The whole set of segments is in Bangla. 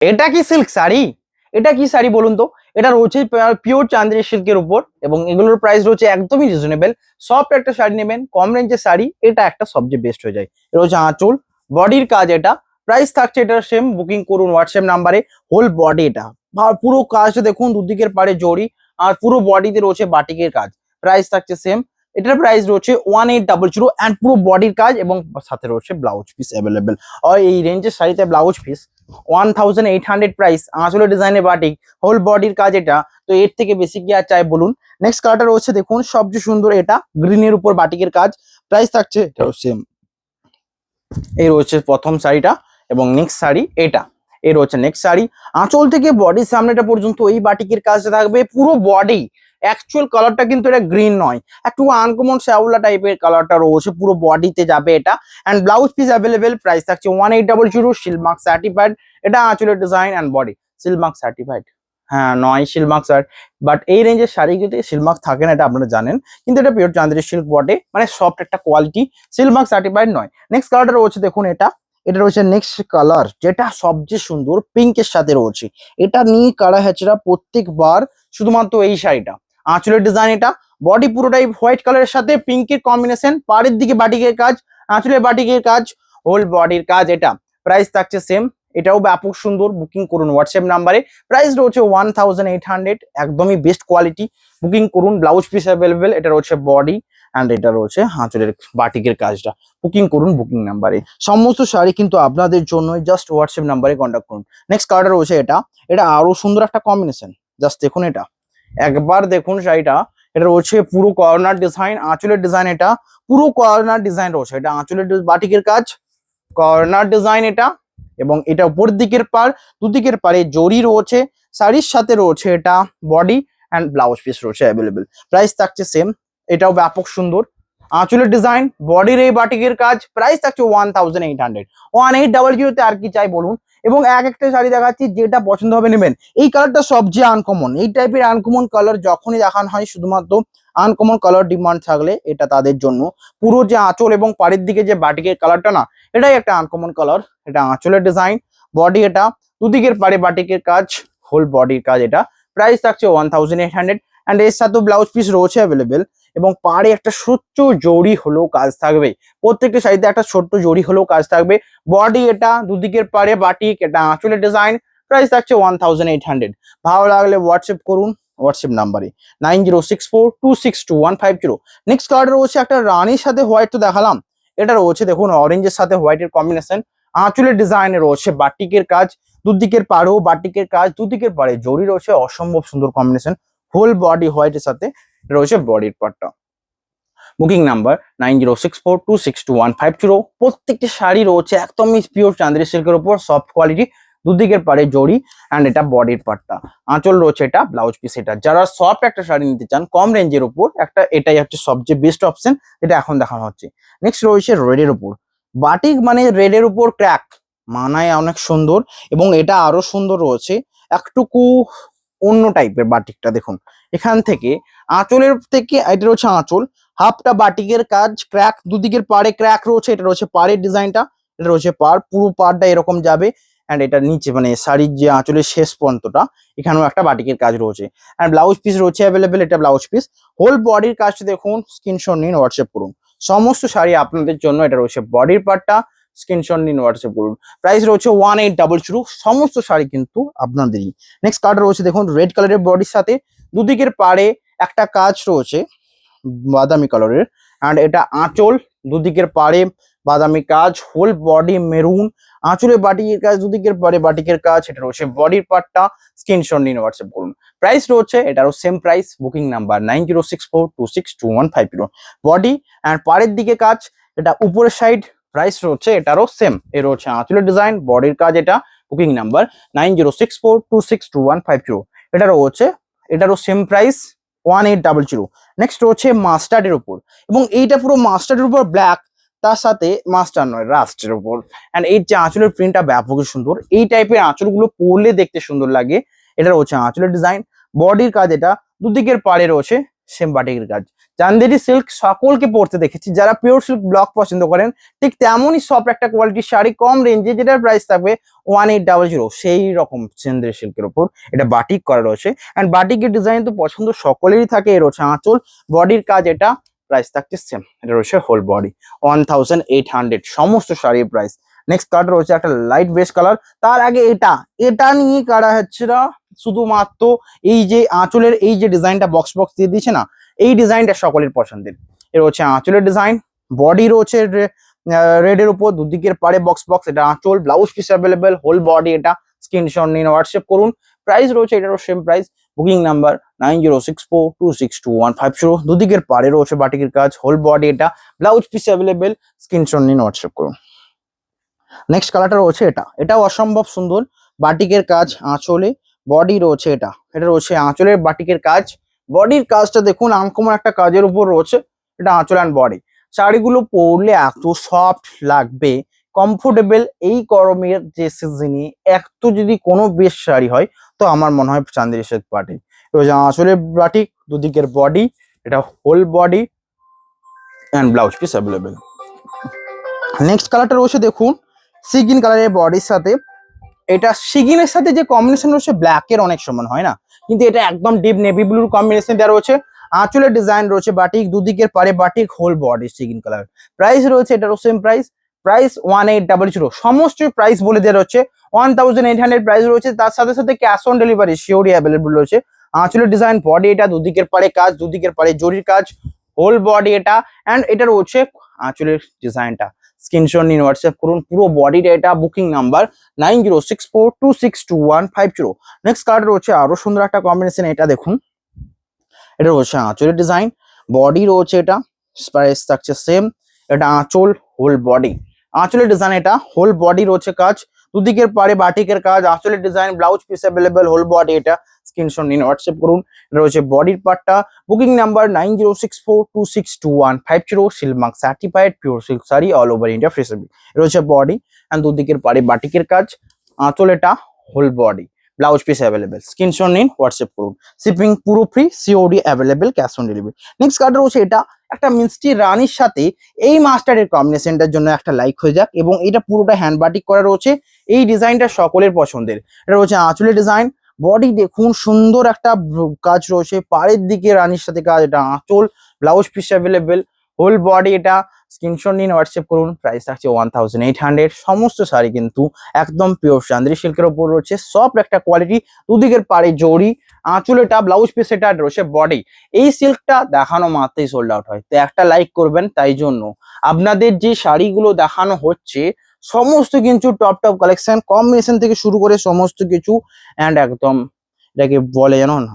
এটা কি সিল্ক শাড়ি? এটা কি শাড়ি বলুন তো? এটা রয়েছে পিওর চান্দেরি সিল্কের উপর এবং এগুলোর প্রাইস রয়েছে একদমই রিজনেবল। সফট একটা শাড়ি নেবেন, কম রেঞ্জের শাড়ি, এটা একটা সবচেয়ে বেস্ট হয়ে যায়। এটা হচ্ছে আঁচল, বডির কাজ এটা। প্রাইস থাকছে এটা সেম, বুকিং করুন হোয়াটসঅ্যাপ নাম্বারে। হোল বডি এটা, পুরো কাজটা দেখুন, দুদিকের পাড়ে জড়ি আর পুরো বডিতে রয়েছে বাটিকের কাজ। প্রাইস থাকছে সেম, এটার প্রাইস রয়েছে 1800 অ্যান্ড পুরো বডির কাজ এবং সাথে রয়েছে ব্লাউজ পিস অ্যাভেলেবেল। আর এই রেঞ্জের শাড়িতে ব্লাউজ পিস 1800 প্রাইস, আঁচলের ডিজাইনের বাটিক, হোল বডির কাজ এটা। তো এর থেকে বেশি কি আর চাই বলুন? নেক্সট কালারটা রয়েছে দেখুন, সবচেয়ে সুন্দর এটা, গ্রিনের উপর বাটিকের কাজ। প্রাইস থাকছে এটাও সেম। এই রয়েছে প্রথম শাড়িটা এবং নেক্সট শাড়ি এটা। এই রয়েছে নেক্সট শাড়ি, আঁচল থেকে বডির সামনেটা পর্যন্ত এই বাটিকের কাজটা থাকবে পুরো বডি। অ্যাকচুয়াল কালারটা কিন্তু এটা গ্রিন নয়, একটু আনকমন শ্যাওলা টাইপের কালারটা রয়েছে, পুরো বডিতে যাবে এটা। And blouse piece available, price থাকছে 1800, সিল্ক মার্ক সার্টিফাইড। এটা আঁচলের design and body silk mark certified. হ্যাঁ, নয় সিল্ক মার্ক সার্ট, বাট এই রেঞ্জের শাড়িগুলোতে সিল্ক মার্ক থাকে না, এটা আপনারা জানেন। কিন্তু এটা পিওর চান্দেরি সিল্ক বটে, মানে সফট একটা কোয়ালিটি, সিল্ক মার্ক সার্টিফাইড নয়। নেক্সট কালারটা রয়েছে দেখুন এটা। এটা রয়েছে নেক্সট কালার, যেটা সবচেয়ে সুন্দর, পিঙ্কের সাথে রয়েছে। এটা নিয়ে কারা হ্যাচরা প্রত্যেকবার শুধুমাত্র এই শাড়িটা। আঁচলের ডিজাইন এটা, বডি পুরোটাই হোয়াইট কালারের সাথে পিঙ্কের কম্বিনেশন, পাড়ের দিকে বাটিকের কাজ, আঁচলের বাটিকের কাজ, হোল বডির কাজ এটা। প্রাইস থাকছে সেম, এটাও ব্যাপক সুন্দর। বুকিং করুন হোয়াটসঅ্যাপ নাম্বারে। প্রাইস রয়েছে 1800, একদমই বেস্ট কোয়ালিটি। বুকিং করুন, ব্লাউজ পিস অ্যাভেলেবেল। এটা রয়েছে বডি অ্যান্ড এটা রয়েছে আঁচলের বাটিকের কাজটা। বুকিং করুন বুকিং নাম্বারে। সমস্ত শাড়ি কিন্তু আপনাদের জন্য, জাস্ট হোয়াটসঅ্যাপ নাম্বারে কন্ট্যাক্ট করুন। নেক্সট কালারটা রয়েছে এটা। এটা আরো সুন্দর একটা কম্বিনেশন, জাস্ট দেখুন এটা, একবার দেখুন শাড়িটা। এটা রয়েছে পুরো কর্নার ডিজাইন, আঁচলের ডিজাইন এটা, পুরো কর্নার ডিজাইন রয়েছে। এটা আঁচলের বাটিকের কাজ, কর্নার ডিজাইন এটা, এবং এটা উপর দিকের পার, দুদিকের পারে জরি রয়েছে। শাড়ির সাথে রয়েছে এটা বডি অ্যান্ড ব্লাউজ পিস রয়েছে অ্যাভেলেবেল। প্রাইস থাকছে সেম, এটাও ব্যাপক সুন্দর। আঁচলের ডিজাইন, বডির এই বাটিকের কাজ। প্রাইস থাকছে 1800, 1800 আর কি চাই বলুন? এবং এক একটা শাড়ি দেখাচ্ছি, যেটা পছন্দ হবে নেবেন। এই কালারটা সবচেয়ে আনকমন, এই টাইপের আনকমন কালার যখনই দেখানো হয়, শুধুমাত্র আনকমন কালার ডিমান্ড থাকলে এটা তাদের জন্য। পুরো যে আঁচল এবং পাড়ের দিকে যে বাটিকের কালারটা না, এটাই একটা আনকমন কালার। এটা আঁচলের ডিজাইন, বডি এটা, দুদিকের পাড়ে বাটিকের কাজ, হোল বডির কাজ এটা। প্রাইস থাকছে 1800 অ্যান্ড এর সাথে ব্লাউজ পিস রয়েছে অ্যাভেলেবেল। এবং পাড়ে একটা ছোট্ট জড়ি হলেও কাজ থাকবে, প্রত্যেকটা শাড়িতে একটা ছোট্ট জড়ি হলেও কাজ থাকবে। বডি এটা, দুদিকের পাড়ে বাটিক, এটা আঁচলের ডিজাইন। প্রাইস থাকছে 1800। ভালো লাগলে হোয়াটসঅ্যাপ করুন হোয়াটসঅ্যাপ নাম্বারে 9064262150। নেক্সট কালার রয়েছে একটা রানীর সাথে হোয়াইট, তো দেখালাম। এটা রয়েছে দেখুন অরেঞ্জের সাথে হোয়াইটের কম্বিনেশন। আঁচলের ডিজাইনে রয়েছে বাটিকের কাজ, দুদিকের পাড়েও বাটিকের কাজ, দুদিকের পাড়ে জরি রয়েছে, অসম্ভব সুন্দর কম্বিনেশন। হোল বডি হোয়াইটের সাথে রয়েছে বডির পার্টটা। Booking number 9064262150। প্রত্যেকটি শাড়ি রয়েছে একদমই পিওর চান্দেরি সিল্কের উপর, সফট কোয়ালিটি, দুদিকের পাড়ে জড়ি অ্যান্ড এটা বডির পার্টটা। আঁচল রয়েছে এটা, ব্লাউজ পিস এটা। যারা সফট একটা শাড়ি নিতে চান কম রেঞ্জের উপর, একটা এটাই হচ্ছে সবচেয়ে বেস্ট অপশন, যেটা এখন দেখানো হচ্ছে। নেক্সট রয়েছে রেডের উপর বাটিক, মানে রেডের উপর ক্র্যাক, মানায় অনেক সুন্দর। এবং এটা আরো সুন্দর রয়েছে, একটুকু অন্য টাইপের বাটিকটা দেখুন। এখান থেকে আঁচলের থেকে, এটা রয়েছে আঁচল, হাফটা বাটিকের কাজ, ক্র্যাক, দুদিকের পাড়ে ক্র্যাক রয়েছে। এটা রয়েছে পাড়ের ডিজাইনটা, এটা রয়েছে পাড়, পুরো পাড়টা এরকম যাবে। অ্যান্ড এটা নিচে, মানে শাড়ির যে আঁচলের শেষ পর্যন্তটা, এখানেও একটা বাটিকের কাজ রয়েছে। অ্যান্ড ব্লাউজ পিস রয়েছে অ্যাভেলেবেল, এটা ব্লাউজ পিস। হোল বডির কাজটা দেখুন, স্ক্রিনশট নিন হোয়াটসঅ্যাপ করুন। সমস্ত শাড়ি আপনাদের জন্য। এটা রয়েছে বডির পার্টটা, স্ক্রিনশট নিন হোয়াটসঅ্যাপ করুন। প্রাইস রয়েছে 1800, সমস্ত শাড়ি কিন্তু আপনাদেরই। নেক্সট কালার রয়েছে দেখুন, রেড কালারের বডির সাথে দুদিকের পাড়ে একটা কাজ রয়েছে বাদামি কালারের। অ্যান্ড এটা আঁচল, দুদিকের পাড়ে বাদামি কাজ, হোল বডি মেরুন, আঁচলে বাটিকের কাজ, দুদিকের পাড়ে বাটিকের কাজ। এটা রয়েছে বডির পার্টটা, স্ক্রিনশট নিন হোয়াটসঅ্যাপ করুন। প্রাইস রয়েছে এটারও same price. Booking number 9064262150। Body and পাড়ের দিকে কাজ, এটা উপরের সাইড। প্রাইস রয়েছে এটারও সেম। এ রয়েছে আঁচলের ডিজাইন, বডির কাজ এটা। Booking number 9064262150। এটা রয়েছে, এটারও সেম প্রাইস 1800। নেক্সট রয়েছে মাস্টার্ডের উপর, এবং এইটা পুরো মাস্টার্ডের উপর ব্ল্যাক, তার সাথে মাস্টার নয় রাস্টের উপর। অ্যান্ড এই যে আঁচলের প্রিন্টটা ব্যাপকই সুন্দর, এই টাইপের আঁচলগুলো পরলে দেখতে সুন্দর লাগে। এটা রয়েছে আঁচলের ডিজাইন, বডির কাজ এটা, দুদিকের পাড়ে রয়েছে সেম বাটিকের কাজ। চান্দেরি সিল্ক সকলকে পড়তে দেখেছি, যারা পিওর সিল্ক ব্লক পছন্দ করেন ঠিক তেমনই সফট একটা কোয়ালিটির শাড়ি কম রেঞ্জে, যেটার প্রাইস থাকবে 1800, সেই রকম চান্দেরি সিল্কের উপর এটা বাটিক করা রয়েছে। অ্যান্ড বাটিকের ডিজাইন তো পছন্দ সকলেরই থাকে। এর হচ্ছে আঁচল, বডির কাজ, এটা প্রাইস থাকছে সেম, এটা রয়েছে হোল বডি 1800 সমস্ত শাড়ির প্রাইস। নেক্সট কালার রয়েছে একটা লাইট বেস কালার। তার আগে এটা নিয়ে কারা হচ্ছে না, শুধুমাত্র এই যে আঁচলের এই যে ডিজাইনটা বক্স বক্স দিয়ে দিয়েছে না, এই ডিজাইনটা সকলের পছন্দের। এর হচ্ছে আঁচলের ডিজাইন, বডি রয়েছে রেড এর উপর, দুদিকের পারে বক্স বক্স, এটা আঁচল, blouse piece available, whole body, এটা স্ক্রিনশট নিন, হোয়াটসঅ্যাপ করুন। প্রাইস রয়েছে এটারও সেম প্রাইস, বুকিং নাম্বার 9064262150। দুদিকের পারে রয়েছে বাটিকের কাজ, হোল বডি, এটা ব্লাউজ পিস অ্যাভেলেবেল, স্ক্রিনশট নিন, হোয়াটসঅ্যাপ করুন। নেক্সট কালারটা রয়েছে এটাও অসম্ভব সুন্দর, বাটিকের কাজ আঁচলে, বডি রয়েছে এটা রয়েছে আঁচলের বাটিকের কাজ, বডির কাজটা দেখুন আনকমন একটা কাজের উপর রয়েছে, এটা আঁচল অ্যান্ড বডি। শাড়িগুলো পরলে এত সফট লাগবে, কমফোর্টেবল, এই গরমের যে সিজনে এত যদি কোনো বেশ শাড়ি হয় তো আমার মনে হয় চান্দেরি সিল্ক বাটিক। রয়েছে আঁচলের বাটিক, দুদিকের বডি, এটা whole body and blouse piece available. Next কালারটা রয়েছে দেখুন সিগিন কালারের বডির সাথে, এটা সিগিনের সাথে যে কম্বিনেশন রয়েছে ব্ল্যাকের অনেক সমান হয় না, কিন্তু এটা একদম ডিপ নেভি ব্লুর কম্বিনেশন দেওয়া রয়েছে। আঁচলের ডিজাইন রয়েছে বাটিক, দুদিকের পারে বাটিক, হোল বডি সিগিন কালার। প্রাইস রয়েছে এটারও সেম প্রাইস, প্রাইস 1800। সমস্ত প্রাইস বলে দেওয়া রয়েছে 1800 প্রাইস রয়েছে। তার সাথে সাথে ক্যাশ অন ডেলিভারি শিওরই অ্যাভেলেবল রয়েছে। আঁচলের ডিজাইন, বডি, এটা দুদিকের পারে কাজ, দুদিকের পারে জরির কাজ, হোল বডি এটা, অ্যান্ড এটা রয়েছে আঁচলের ডিজাইনটা। স্ক্রিনশট নিন, হোয়াটসঅ্যাপ করুন। পুরো বডিটা এটা, বুকিং নাম্বার 9064262150। নেক্সট কালার রয়েছে আরো সুন্দর একটা কম্বিনেশন, এটা দেখুন, এটা রয়েছে আঁচলের ডিজাইন, বডি রয়েছে, এটা প্রাইস থাকছে সেম, এটা আঁচল, হোল বডি, আঁচলের ডিজাইন, এটা হোল বডি রয়েছে কাজ, দুদিকের পারে বাটিকের কাজ, আঁচলের design, blouse piece available, whole body, এটা স্ক্রিনশট নিন, হোয়াটসঅ্যাপ করুন। এটা রয়েছে বডির পার্টটা, booking number 9064262150। Silk Mark certified pure silk sari, all over India free shipping. এটা রয়েছে বডি অ্যান্ড দুদিকের পারে বাটিকের কাজ, আঁচল, এটা whole body, blouse piece available, screenshot নিন, হোয়াটসঅ্যাপ করুন। শিপিং পুরো free, COD available, cash on delivery. Next colour রয়েছে এটা একটা মিষ্টি রানীর সাথে এই মাস্টার্ডের কম্বিনেশনটার জন্য একটা লাইক হয়ে যাক, এবং এটা পুরোটা হ্যান্ড বাটিক করা রয়েছে। এই ডিজাইনটা সকলের পছন্দের। এটা রয়েছে আঁচলের ডিজাইন, বডি দেখুন সুন্দর একটা কাজ রয়েছে, পাড়ের দিকে রানীর সাথে কাজ, এটা আঁচল, blouse piece available, whole body, এটা স্ক্রিনশট নিন, হোয়াটসঅ্যাপ করুন। প্রাইস থাকছে 1800। সমস্ত শাড়ি কিন্তু একদম পিওর চান্দেরি সিল্কের উপর রয়েছে, সফট একটা কোয়ালিটি, দুদিকের পাড়ে জড়ি, আঁচল, এটা ব্লাউজ পিস, এটা রয়েছে বডি। এই সিল্কটা দেখানো মাত্রই সোল্ড আউট হয়, তো একটা লাইক করবেন। তাই জন্য আপনাদের যে শাড়িগুলো দেখানো হচ্ছে সমস্ত কিন্তু টপ টপ কালেকশন, কম্বিনেশন থেকে শুরু করে সমস্ত কিছু, অ্যান্ড একদম এটাকে বলে জানো না,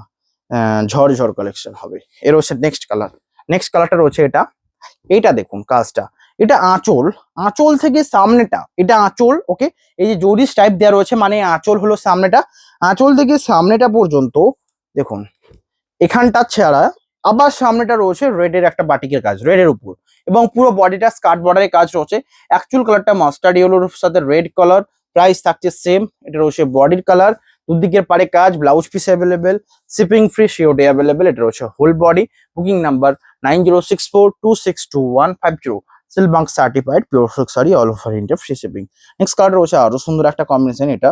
ঝড় কালেকশন হবে। এর হচ্ছে নেক্সট কালারটা রয়েছে এটা দেখুন কাজটা, এটা আঁচল থেকে সামনেটা, এটা আঁচল, ওকে, এই যে জরি টাইপ দেওয়া রয়েছে, মানে আঁচল হলো সামনেটা, আঁচল থেকে সামনেটা পর্যন্ত দেখুন, এখানটা ছাড়া আবার সামনেটা রয়েছে রেডের একটা বাটিকের কাজ, রেডের উপর, এবং পুরো বডিটা স্কার্ট বর্ডারের কাজ রয়েছে। অ্যাকচুয়াল কালারটা মাস্টার্ড ইয়েলোর সাথে রেড কালার, প্রাইস থাকছে সেম। এটা রয়েছে বডির কালার, দুদিকের পারে কাজ, blouse piece available, shipping free, COD available. এটা রয়েছে whole body, booking number 9064262150। Silk Mark certified pure silk sari, all over India free shipping. Next colour রয়েছে আরো সুন্দর একটা কম্বিনেশন, এটা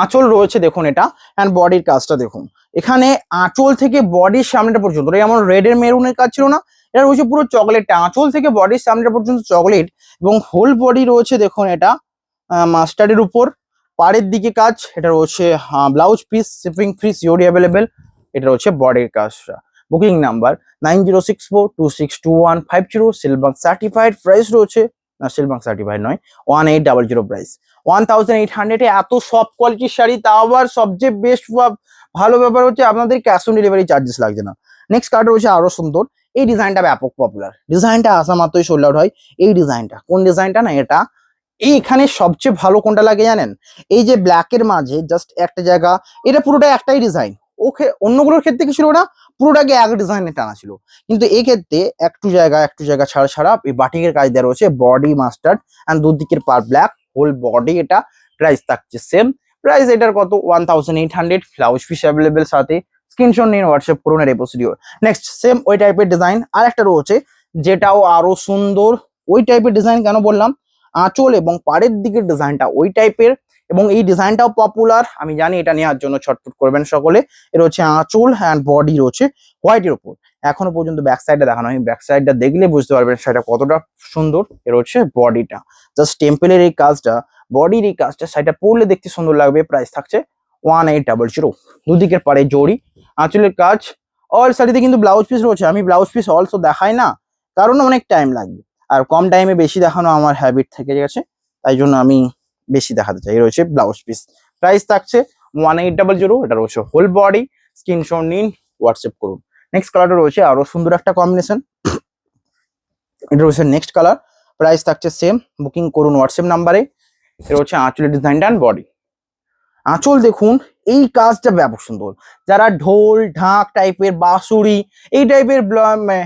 আঁচল রয়েছে দেখুন, এটা অ্যান্ড বডির কাজটা দেখুন, এখানে আঁচল থেকে বডির সামনেটা পর্যন্ত, যেমন রেডের মেরুনের কাজ ছিল না, এটা রয়েছে পুরো চকলেটটা, আঁচল থেকে বডির সামনেটা পর্যন্ত চকলেট, এবং হোল বডি রয়েছে দেখুন, এটা মাস্টার্ডের উপর, পাড়ের দিকে কাজ, এটা রয়েছে blouse piece, shipping free, COD available. এটা রয়েছে বডির কাজটা, booking number 9064262150। Silk Mark certified, price রয়েছে না, সিলমার্ক সার্টিফাইড নয়, 1800 প্রাইস। 1800 এত সব কোয়ালিটির শাড়ি, তাও আবার সবচেয়ে বেস্ট ভালো ব্যাপার হচ্ছে আপনাদের ক্যাশ অন ডেলিভারি চার্জেস লাগছে না। নেক্সট কালার রয়েছে আরো সুন্দর, এই ডিজাইনটা ব্যাপক পপুলার, ডিজাইনটা আসা মাত্রই সোল্ড আউট হয়। এই ডিজাইনটা, কোন ডিজাইনটা না, এটা এইখানে সবচেয়ে ভালো কোনটা লাগে জানেন, এই যে ব্ল্যাকের মাঝে জাস্ট একটা জায়গা, এটা পুরোটা একটাই ডিজাইন, ওকে, অন্যগুলোর ক্ষেত্রে কি ছিল না, পুরোটাকে এক ডিজাইনে টানা ছিল, কিন্তু এই ক্ষেত্রে একটু জায়গা ছাড়া ছাড়া এই বাটিকের কাজ দেওয়া রয়েছে, বডি মাস্টার্ড অ্যান্ড দুদিকের পার ব্ল্যাক, হোল বডি, এটা প্রাইস থাকছে সেম। প্রাইস এটার কত 1800, ব্লাউজ পিস অ্যাভেলেবেল সাথে, স্ক্রিনশট নিন, হোয়াটসঅ্যাপ করুন এর প্রসিডিওর। নেক্সট সেম ওই টাইপের ডিজাইন আর একটা রয়েছে যেটাও আরো সুন্দর। ওই টাইপের ডিজাইন কেন বললাম, আঁচল এবং পাড়ের দিকের ডিজাইনটা ওই টাইপের এবং এই ডিজাইনটাও পপুলার। আমি জানি এটা নেওয়ার জন্য ছটফট করবেন সকলে। এর হচ্ছে আঁচল অ্যান্ড বডি রয়েছে হোয়াইটের উপর। এখনো পর্যন্ত ব্যাক সাইডটা দেখানো হয়, ব্যাক সাইডটা দেখলে বুঝতে পারবেন সেটা কতটা সুন্দর। এর হচ্ছে বডিটা, জাস্ট টেম্পলের এই কাজটা, বডির এই কাজটা, সেটা পরলে দেখতে সুন্দর লাগবে। প্রাইস থাকছে 1800। দুদিকের পাড়ে জড়ি, আঁচলের কাজ। অল শাড়িতে কিন্তু ব্লাউজ পিস রয়েছে। আমি ব্লাউজ পিস অলসো দেখাই না, কারণ অনেক টাইম লাগবে, আর কম টাইমে বেশি দেখানো আমার হ্যাবিট থেকে গেছে, তাই জন্য আমি বেশি দেখাতে চাই। রয়েছে ব্লাউজ পিস, প্রাইস থাকছে 1800। এটা রয়েছে হোল বডি। স্ক্রিনশট নিন, হোয়াটসঅ্যাপ করুন। নেক্সট কালারটা রয়েছে আরো সুন্দর একটা কম্বিনেশন। এটা রয়েছে নেক্সট কালার, প্রাইস থাকছে সেম। বুকিং করুন হোয়াটসঅ্যাপ নাম্বারে। এটা হচ্ছে আঁচলের ডিজাইনটা অ্যান্ড বডি। আঁচল দেখুন, এই কাজটা ব্যাপক সুন্দর। যারা ঢোল ঢাক টাইপের, বাঁশুড়ি এই টাইপের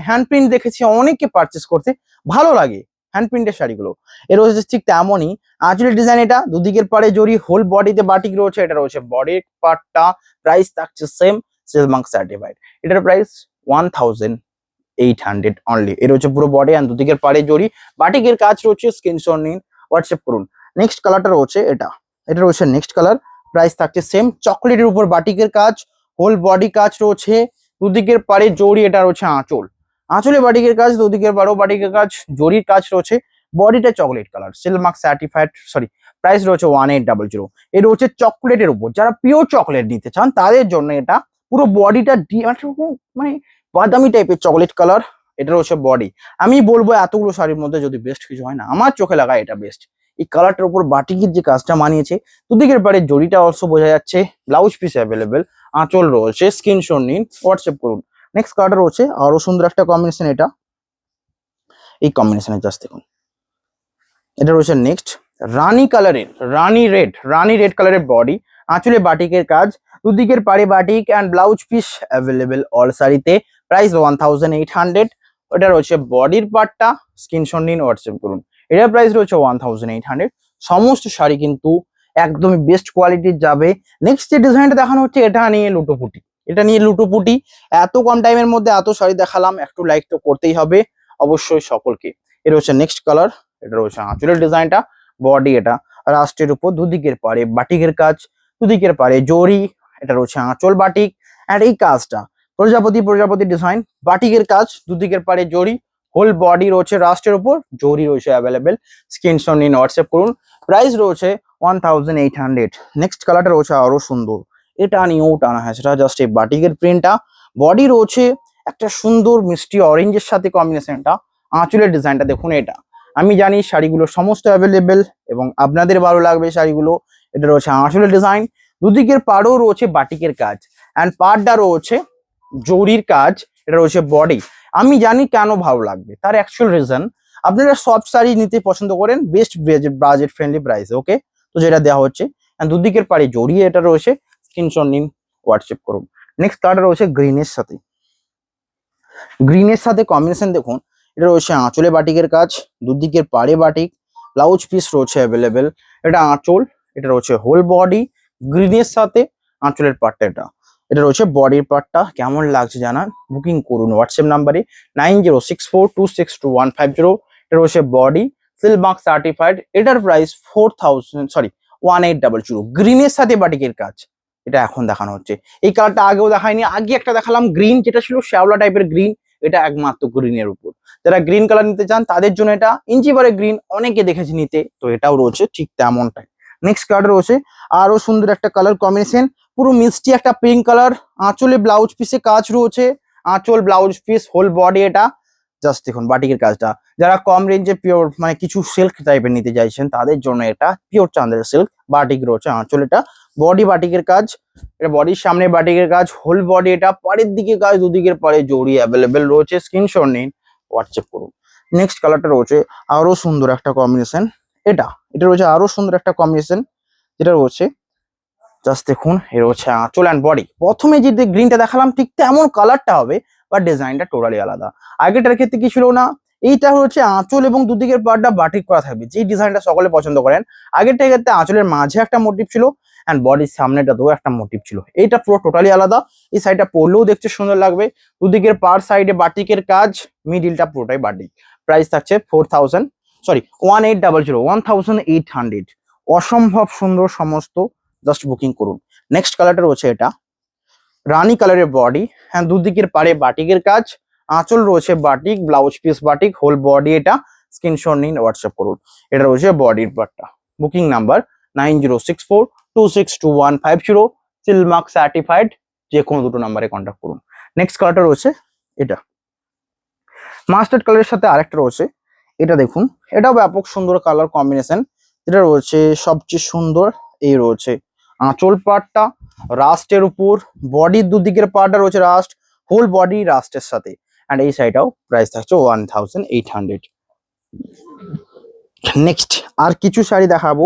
হ্যান্ড প্রিন্ট দেখেছি অনেকে পারচেস করতে, ভালো লাগে হ্যান্ড প্রিন্টের শাড়িগুলো। এর হচ্ছে ঠিক তেমনই আঁচলের ডিজাইন। এটা দুদিকের পাড়ে জড়ি, হোল বডিতে বাটিক রয়েছে। এটা রয়েছে বডির পার্টটা, প্রাইস থাকছে সেম, সিলমার্ক সার্টিফাইড। এটার প্রাইস 1800 অনলি। এর হচ্ছে পুরো বডি অ্যান্ড দুদিকের পাড়ে জড়ি, বাটিকের কাজ রয়েছে। স্ক্রিনশট নিন, হোয়াটসঅ্যাপ করুন। নেক্সট কালারটা রয়েছে এটা। এটা রয়েছে নেক্সট কালার, প্রাইস থাকছে সেম। চকলেটের উপর বাটিকের কাজ, হোল বডি কাজ রয়েছে, দুদিকের পাড়ে জড়ি। এটা রয়েছে আঁচল, আঁচলে বাটিকের কাজ, দুদিকের পাড়েও বাটিকের কাজ, জড়ির কাজ রয়েছে। বডিটা chocolate colour, Silk Mark certified. Sorry, price রয়েছে 1800। এর হচ্ছে চকলেটের উপর, যারা পিওর চকলেট নিতে চান তাদের জন্য এটা। পুরো বডিটা মানে বাদামি টাইপের চকলেট কালার। এটা হচ্ছে বডি। আমি বলবো এতগুলো শাড়ির মধ্যে যদি বেস্ট কিছু হয় না, আমার চোখে লাগা এটা বেস্ট। এই কালারটার উপর বাটিকের যে কাজটা মানিয়েছে, দুদিকের পাড়ে জড়িটা অলসো বোঝা যাচ্ছে। ব্লাউজ পিস অ্যাভেলেবেল, আঁচল রয়েছে। স্ক্রিনশট নিন, হোয়াটসঅ্যাপ করুন। নেক্সট কালারটা রয়েছে আরো সুন্দর একটা কম্বিনেশন। এটা এই কম্বিনেশনের জাস্ট দেখুন, এটা রয়েছে নেক্সট রানী কালারের, রানী রেড কালারের বডি, আঁচলে বাটিকের কাজ, দুদিকের পাড়ে batik and blouse piece available all শাড়িতে। প্রাইস 1800। ওটা রয়েছে বডির পার্টটা। স্ক্রিনশট নিন, হোয়াটসঅ্যাপ করুন। এটার প্রাইস রয়েছে 1800। সমস্ত শাড়ি কিন্তু একদমই বেস্ট কোয়ালিটির যাবে। নেক্সট যে ডিজাইনটা দেখানো হচ্ছে, এটা নিয়ে লুটোপুটি। এটা নিয়ে লুটোপুটি। এত কম টাইমের মধ্যে এত শাড়ি দেখালাম, একটু লাইক তো করতেই হবে অবশ্যই সকলকে। এটা হচ্ছে নেক্সট কালার। এটা রয়েছে আঁচলের ডিজাইনটা, বডি এটা রাস্টের উপর, দুদিকের পাড়ে বাটিকের কাজ, দুদিকের পাড়ে জড়ি। এটা রয়েছে আঁচল বাটিক আর এই কাজটা প্রজাপতি ডিজাইন, বাটিকের কাজ, দুদিকের পাড়ে জড়ি, হোল বডি রয়েছে রাস্টের উপর, জড়ি রয়েছে অ্যাভেলেবেল। স্ক্রিনশট নিন, হোয়াটসঅ্যাপ করুন। প্রাইস রয়েছে 1800। নেক্সট কালারটা রয়েছে আরো সুন্দর। এটা নিয়েও টানা হয়, সেটা জাস্ট এই বাটিকের প্রিন্টটা। বডি রয়েছে একটা সুন্দর মিষ্টি অরেঞ্জের সাথে কম্বিনেশনটা। আঁচলের ডিজাইনটা দেখুন। এটা আমি জানি শাড়িগুলো সমস্ত অ্যাভেলেবেল এবং আপনাদের ভালো লাগবে শাড়িগুলো। এটা রয়েছে আঁচলের ডিজাইন, দুদিকের পাড়ও রয়েছে বাটিকের কাজ অ্যান্ড পাড়টা রয়েছে জরির কাজ। এটা রয়েছে বডি। আমি জানি কেন ভালো লাগবে, তার অ্যাকচুয়াল রিজন, আপনারা সফট শাড়ি নিতে পছন্দ করেন বেস্ট বাজেট ফ্রেন্ডলি প্রাইসে। ওকে, তো যেটা দেওয়া হচ্ছে দুদিকের পাড়ে জড়িয়ে এটা রয়েছে। স্ক্রিনশট নিন, হোয়াটসঅ্যাপ করুন। নেক্সট কালারটা রয়েছে গ্রিনের সাথে, কম্বিনেশন দেখুন। এটা রয়েছে আঁচলে বাটিকের কাজ, দুদিকের পাড়ে বাটিক, ব্লাউজ পিস রয়েছে অ্যাভেলেবেল। এটা আঁচল, এটা রয়েছে হোল বডি গ্রিনের সাথে আঁচলের পার্টটা। এটা রয়েছে বডির পার্টটা। কেমন লাগছে জানান, বুকিং করুন হোয়াটসঅ্যাপ নাম্বারে 9064262150। এটা রয়েছে বডি, সিলমার্ক সার্টিফাইড। এটার প্রাইস 1800 গ্রিনের সাথে বাটিকের কাজ। এটা এখন দেখানো হচ্ছে। এই কালারটা আগেও দেখায়নি, আগে একটা দেখালাম গ্রিন, যেটা ছিল শ্যাওলা টাইপের গ্রিন। এটা একমাত্র গ্রিনের উপর, যারা গ্রিন কালার নিতে চান তাদের জন্য এটা। ইঞ্চিবারে গ্রিন অনেকে দেখেছি নিতে, তো এটাও রয়েছে ঠিক তেমনটাই। নেক্সট কালার রয়েছে আরো সুন্দর একটা কালার কম্বিনেশন, পুরো মিষ্টি একটা পিঙ্ক কালার। আঁচলে ব্লাউজ পিসে কাজ রয়েছে, আঁচল ব্লাউজ পিস হোল বডি। এটা জাস্ট দেখুন বাটিকের কাজটা। যারা কম রেঞ্জে পিওর মানে কিছু সিল্ক টাইপের নিতে চাইছেন তাদের জন্য এটা পিওর চান্দের সিল্ক বাটিক রয়েছে আঁচল। এটা বডি বাটিকের কাজ, এটা বডির সামনে বাটিকের কাজ, হোল বডি। এটা পাড়ের দিকে কাজ, দুদিকের পাড়ে জড়ি অ্যাভেলেবেল রয়েছে। স্ক্রিনশট নিন, হোয়াটসঅ্যাপ করুন। নেক্সট কালারটা রয়েছে আরো সুন্দর একটা কম্বিনেশন। এটা রয়েছে আরো সুন্দর একটা কম্বিনেশন, যেটা রয়েছে জাস্ট দেখুন। এর হচ্ছে আঁচল অ্যান্ড বডি। প্রথমে যে গ্রিনটা দেখালাম ঠিক তেমন কালারটা হবে, বাট ডিজাইনটা টোটালি আলাদা। আগেটার ক্ষেত্রে কি ছিল না, এইটা হচ্ছে আঁচল এবং দুদিকের পাড়টা বাটিক করা থাকবে, যে ডিজাইনটা সকলে পছন্দ করেন। আগেরটার ক্ষেত্রে আঁচলের মাঝে একটা মোটিভ ছিল অ্যান্ড বডির সামনেটাতেও একটা মোটিভ ছিল। এইটা পুরো টোটালি আলাদা। এই সাইডটা পরলেও দেখতে সুন্দর লাগবে। দুদিকের পার সাইডে বাটিকের কাজ, মিডিলটা পুরোটাই বাটিক। প্রাইস থাকছে 4000 সরি 1800 1800। অসম্ভব সুন্দর সমস্ত, জাস্ট বুকিং করুন। নেক্সট কালারটা রয়েছে এটা রানী কালারের বডি হ্যাঁ, দুদিকের পারে বাটিকের কাজ, আঁচল রয়েছে batik, blouse piece batik, whole body এটা। স্ক্রিনশট নিন, হোয়াটসঅ্যাপ করুন। এটা রয়েছে বডির পার্টটা। Booking number 9064262150, Silk Mark certified. যে কোনো দুটো নাম্বারে কন্ট্যাক্ট করুন। নেক্সট কালারটা রয়েছে এটা মাস্টার্ড কালারের সাথে আরেকটা রয়েছে, এটা দেখুন, এটাও ব্যাপক সুন্দর কালার কম্বিনেশন। এটা রয়েছে সবচেয়ে সুন্দর। এই রয়েছে আঁচল পার্টটা রাস্টের উপর, বডির দুদিকের পার্টটা রয়েছে রাস্ট, হোল বডি রাস্টের সাথে। অ্যান্ড এই সাইডটাও প্রাইস থাকছে 1800। নেক্সট আর কিছু শাড়ি দেখাবো,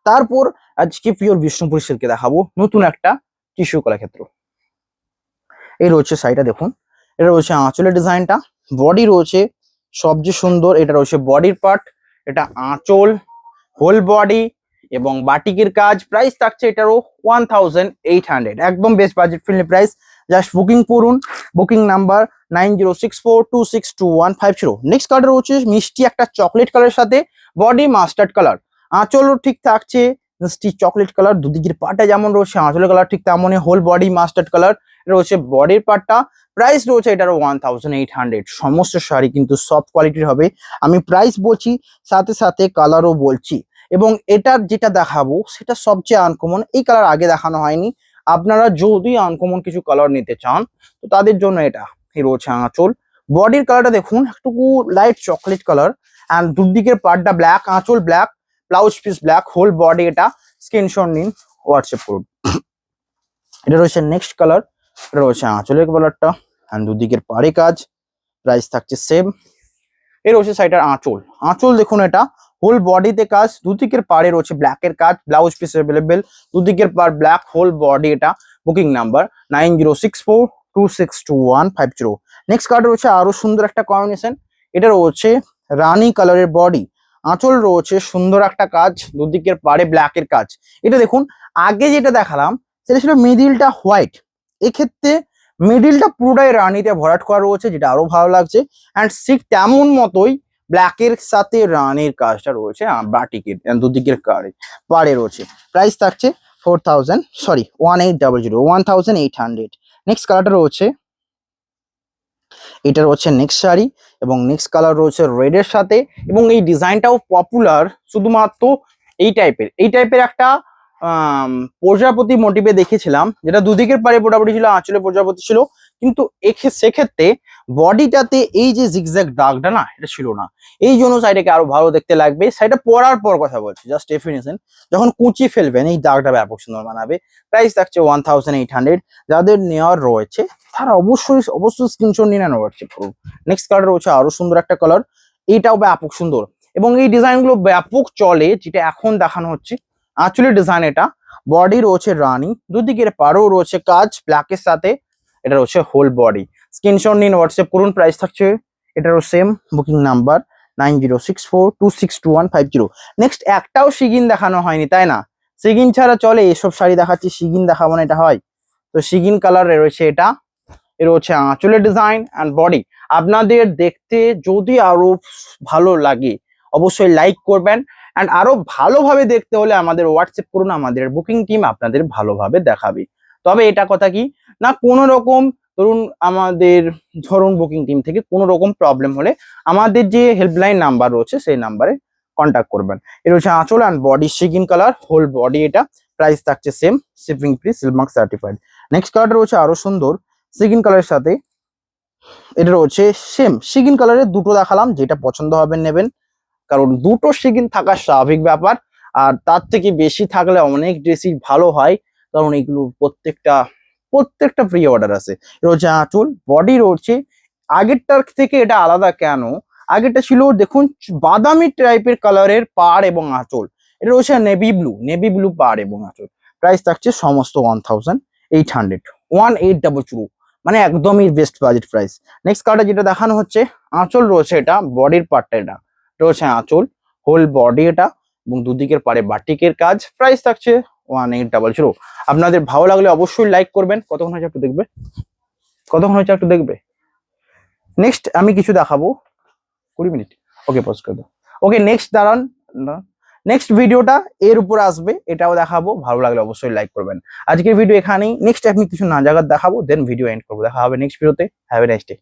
তারপর আজকে পিওর বিষ্ণুপুরি সিল্কে দেখাবো নতুন একটা টিস্যু কলাক্ষেত্র। এই রয়েছে শাড়িটা দেখুন, এটা রয়েছে আঁচলের ডিজাইনটা, বডি রয়েছে সবচেয়ে সুন্দর। এটা রয়েছে বডির পার্ট, এটা আঁচল, হোল বডি এবং বাটিকের কাজ। প্রাইস থাকছে এটারও 1800, একদম best budget friendly price. Just booking করুন। Booking number 9064262150। নেক্সট কালার রয়েছে মিষ্টি একটা চকলেট কালারের সাথে বডি মাস্টার্ড কালার, আঁচলও ঠিক থাকছে মিষ্টি চকলেট কালার। দুদিকের পার্টটা যেমন রয়েছে আঁচলের কালার ঠিক তেমনই হোল বডি মাস্টার্ড কালার রয়েছে বডির পার্টটা। প্রাইস রয়েছে এটারও 1800। সমস্ত শাড়ি কিন্তু সফট কোয়ালিটির হবে, আমি প্রাইস বলছি সাথে সাথে কালারও বলছি। এবং এটার যেটা দেখাবো সেটা সবচেয়ে আনকমন, এই কালার আগে দেখানো হয়নি। আপনারা যদি আনকমন কিছু কালার নিতে চান তো তাদের জন্য এটা। এই রয়েছে আঁচল, বডির কালারটা দেখুন একটুকু লাইট চকলেট কালার, অ্যান্ড দুদিকের পার্টটা ব্ল্যাক, আঁচল black, blouse piece black, whole body এটা। স্ক্রিনশট নিন, হোয়াটসঅ্যাপ করুন। এটা রয়েছে নেক্সট কালার, এটা রয়েছে আঁচলের কালারটা অ্যান্ড দুদিকের পাড়ে কাজ। প্রাইস থাকছে সেম। এর রয়েছে সাইডের আঁচল, আঁচল দেখুন এটা হোল বডিতে কাজ, দুদিকের পাড়ে রয়েছে ব্ল্যাকের কাজ, ব্লাউজ পিস অ্যাভেলেবেল, দুদিকের পাড় ব্ল্যাক, হোল বডি এটা। Booking number 9064262150। নেক্সট কার্ড রয়েছে আরো সুন্দর একটা কম্বিনেশন, এটা রয়েছে রানী কালারের বডি, আঁচল রয়েছে সুন্দর একটা কাজ, দুদিকের পাড়ে ব্ল্যাকের কাজ। এটা দেখুন আগে যেটা দেখালাম সেটা ছিল মিডিলটা হোয়াইট, এক্ষেত্রে মিডিলটা পুরোটাই রানীতে ভরাট করা রয়েছে, যেটা আরো ভালো লাগছে। অ্যান্ড ঠিক তেমন মতোই ব্ল্যাকের সাথে রানীর কাজটা রয়েছে বাটিকের দুদিকের পাড়ে রয়েছে। প্রাইস থাকছে 1800। নেক্সট কালারটা রয়েছে এটা রয়েছে নেক্সট শাড়ি, এবং নেক্সট কালার রয়েছে রেডের সাথে। এবং এই ডিজাইনটাও পপুলার শুধুমাত্র এই টাইপের একটা প্রজাপতি মোটিভে দেখেছিলাম, যেটা দুদিকের পাড়ে মোটামুটি ছিল, আঁচলে প্রজাপতি ছিল, কিন্তু সেক্ষেত্রে বডিটাতে এই যে জিগজ্যাগ দাগটা না, এটা ছিল না। এই জন্য শাড়িটাকে আরো ভালো দেখতে লাগবে। শাড়িটা পরার পর কথা বলছি, জাস্ট ডেফিনেশন, যখন কুচি ফেলবেন এই দাগটা ব্যাপক সুন্দর মানাবে। প্রাইস থাকছে 1800। যাদের নেওয়ার রয়েছে তারা অবশ্যই স্ক্রিনশট নিয়ে নেন, হোয়াটসঅ্যাপ করুন। নেক্সট কালার রয়েছে আরো সুন্দর একটা কালার, এইটাও ব্যাপক সুন্দর এবং এই ডিজাইনগুলো ব্যাপক চলে, যেটা এখন দেখানো হচ্ছে আঁচলের ডিজাইন। এটা বডি রয়েছে রানী, দুদিকের পাড়েও রয়েছে কাজ ব্ল্যাকের সাথে, এটা রয়েছে হোল বডি। স্ক্রিনশট নিন, হোয়াটসঅ্যাপ করুন। প্রাইস থাকছে এটারও সেম। Booking number 9064262150। নেক্সট একটাও সিগিন দেখানো হয়নি, তাই না? সিগিন ছাড়া চলে? এসব শাড়ি দেখাচ্ছি, সিগিন দেখাবো না, এটা হয়? তো সিগিন কালার রয়েছে এটা, এর হচ্ছে আঁচলের ডিজাইন অ্যান্ড বডি। আপনাদের দেখতে যদি আরো ভালো লাগে অবশ্যই লাইক করবেন, অ্যান্ড আরো ভালোভাবে দেখতে হলে আমাদের হোয়াটসঅ্যাপ করুন, আমাদের বুকিং টিম আপনাদের ভালোভাবে দেখাবে। তবে এটা কথা কি না, কোনো রকম ধরুন বুকিং টিম থেকে কোনো রকম প্রবলেম হলে আমাদের যে হেল্পলাইন নাম্বার রয়েছে সেই নাম্বারে কন্ট্যাক্ট করবেন। এর হচ্ছে আঁচল অ্যান্ড বডি সিগিন কালার, হোল বডি এটা। প্রাইস থাকছে same, shipping free, silk mark certified. Next কালারটা রয়েছে আরো সুন্দর সিগিন কালারের সাথে, এটা রয়েছে সেম সিগিন কালারের। দুটো দেখালাম, যেটা পছন্দ হবে নেবেন, কারণ দুটো সিগিন থাকা স্বাভাবিক ব্যাপার, আর তার থেকে বেশি থাকলে অনেক বেশি ভালো হয়, কারণ এগুলো প্রত্যেকটা ফ্রি অর্ডার আছে। এটা হচ্ছে আঁচল, বডি রয়েছে আগেরটার থেকে এটা আলাদা কেন, আগেরটা ছিল দেখুন বাদামি টাইপের কালারের পাড় এবং আঁচল, এটা রয়েছে নেভি ব্লু পাড় এবং আঁচল। প্রাইস থাকছে সমস্ত 1800, মানে একদমই বেস্ট বাজেট প্রাইস। নেক্সট কালারটা যেটা দেখানো হচ্ছে আঁচল রয়েছে, এটা বডির পার্টটা, এটা রয়েছে আঁচল, হোল বডি এটা, এবং দুদিকের পাড়ে বাটিকের কাজ। প্রাইস থাকছে 1800। আপনাদের ভালো লাগলে অবশ্যই লাইক করবেন। কতক্ষণ হয়েছে একটু দেখবে, কতক্ষণ হয়েছে একটু দেখবে। নেক্সট আমি কিছু দেখাবো, 20 মিনিট। ওকে, পজ করে দাও। ওকে, নেক্সট দাঁড়ান, নেক্সট ভিডিওটা এর উপর আসবে, এটাও দেখাবো। ভালো লাগলে অবশ্যই লাইক করবেন। আজকের ভিডিও এখানেই, নেক্সট আমি কিছু না জায়গা দেখাবো, দেন ভিডিও এন্ড করবো। দেখা হবে নেক্সট ভিডিওতে। Have a nice day.